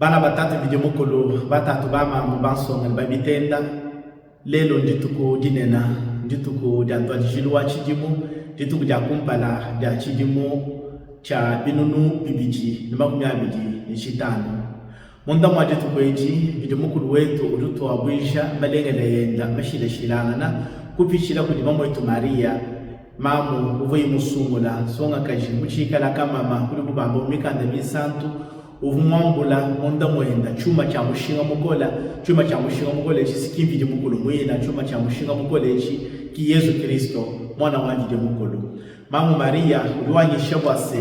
Bana batatu video mukulu batatu bama mubansonga babitenda lelo ndituku dinena ndituku dyantwa dijilwa chidimu ndituku dya kumpala dya chidimu cha binunu bibiji nimakumi abili ni chitano munda mwa ndituku eji video mukulu wetu urutu wabwisha malengele yenda mashile shilangana kupichila kudi mamo etu Maria mamu uvoyi musungula songa kaji muchikala kamama kuli kubamba umikanda misantu uvumwambula munda mwenda chuma cha mushinga mukola echi sikimvide mukulu mwina chuma cha mushinga mukola echi ki Yesu Kristo mwana wanje mukulu mamu Maria uliwanyisha bwase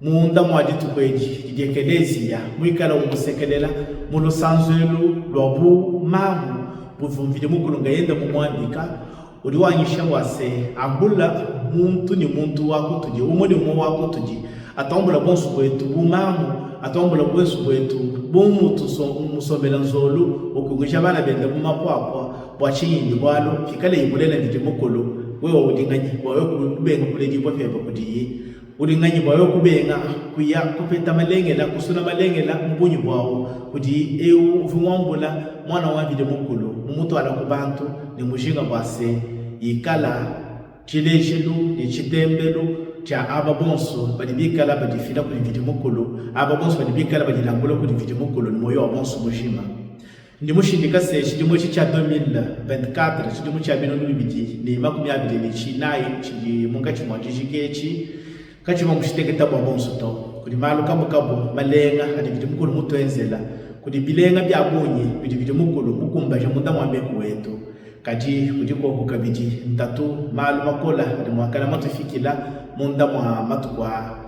munda mwaditu kweji didiekelezia mwikala umusekelela mulusanzwelu lwabu mamu buvumvide mukulu ngayenda mumwandika uliwanyisha bwase ambula muntu ni muntu wako tuji umoni umo wako tuji atambula bonsu kwetu bumamu atambula bonsu kwetu bomu musomela nzolu okugisha bana benda mumapwapwa bwachiyindi bwalo fikale yibulela ndije mukulu wewe udinganyi bwayo kubenga kuleji bwa feba kudiyi udinganyi bwayo kubenga kuya kupeta malengela kusuna malengela mbunyi bwawo kudi eu uvumwambula mwana wabide mukulu mumutu ala kubantu ni mushinga bwase yikala chilechelu ni chitembelu cha aba bonso badibikala badifila kuli vidi mukulu aba bonso badibikala badilangula kuli vidi mukulu ni moyo wa bonso mushima ndi mushindika se chidimo cha 2024 chidimo cha binonu bibidi ni makumi abili ni chinayi chidi munga chimwaji chikechi kachima mushiteketa bwa bonso to kuli malu kabu malenga adi vidi mukulu mutwenzela kuli bilenga byabunyi vidi mukulu mukumba ja munda mwambeku wetu kati kudiko kukabiji ntatu malu makola adi mwakala matufikila munda mwa matukwa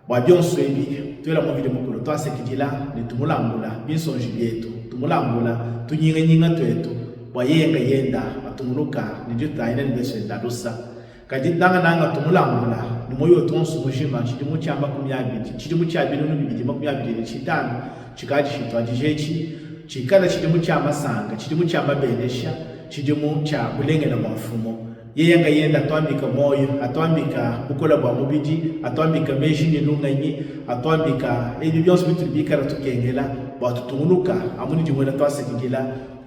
bwa byonso ebi twela mu vide mukulu twasekidila ni tumulambula binsonji byetu tumulambula tunyinga twetu bwa yenda atumuluka ni jutayina ni beso ndalusa kadi nanga tumulambula ni moyo tonso mujima chidimu cha makumi abili chidimu cha binunu bibili makumi abili ni chitano chikaji shitwa jijechi chikala chidimu cha masanga chidimu cha mabenesha chidimu cha bulengela mafumo yeyanga yenda atwambika moyo atwambika bukola bwa mubiji atwambika meji ni lunganyi atwambika ebi byonse bitubikara tukengela bwa tutunguluka amuni jimwena twasekigila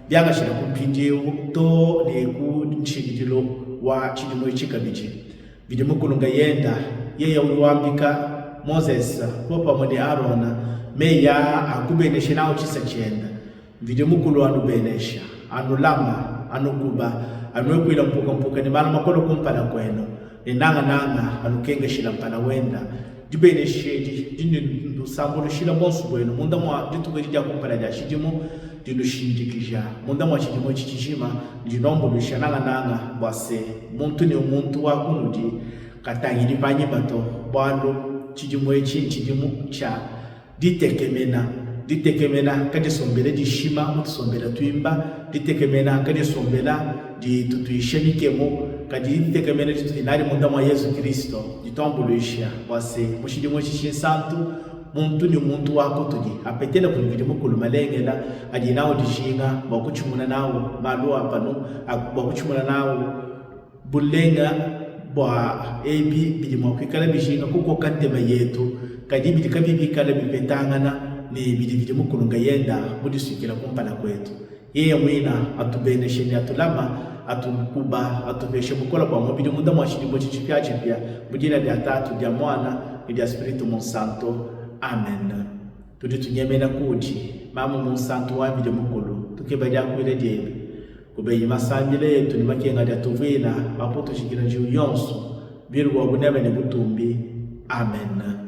byanga shira kumpinje to ne ku nchigidilo wa chidimo chikabiji bide mukulunga yenda yeya uwambika Moses popa mwene Arona meya akubenesha nawo chisa chenda bide mukulu anubenesha anulama anukuba anwekwila mpuka ni bana makolo kumpala kweno ni nanga anukenge shila mpala wenda dibene shedi dindi ndusambulu shila bonsu bweno munda mwa ditukwejija kumpala ja shidimo dindu shindikija munda mwa shidimo chichishima ndinombo bisha nanga bwase muntu ni umuntu wakunudi katangiri panye bato bwando chidimo cha ditekemena kadi sombele di shima mutu sombela tuimba ditekemena kadi sombela di tutuishenikemo kadi ditekemena di tutinari munda mwa Yesu Kristo ditambuluisha wase mushidimo santu muntu ni muntu wako tuji apetela kulividi mukulu malengela adinawo dishinga bakuchumuna nawo malu apanu bakuchumuna nawo bulenga bwa ebi bidimo kwikala bishinga kuko kantema yetu kadi bidikabi bikala bipetangana ni bidivide mukulu ngayenda mudisukila kumpala kwetu yeye mwina atubeneshe ni atulama atukuba atubeshe mukola kwa mubidi munda mwashidimo chichipyache pia mujina dia tatu dia mwana dia spiritu monsanto amen tudi tunyemena kuti mama monsanto wa bide mukulu tukebajya kwile diebi kubeyi masambile yetu ni makenga dia tuvina apoto shikira jiu yonso biru wa bunebe ni butumbi amen.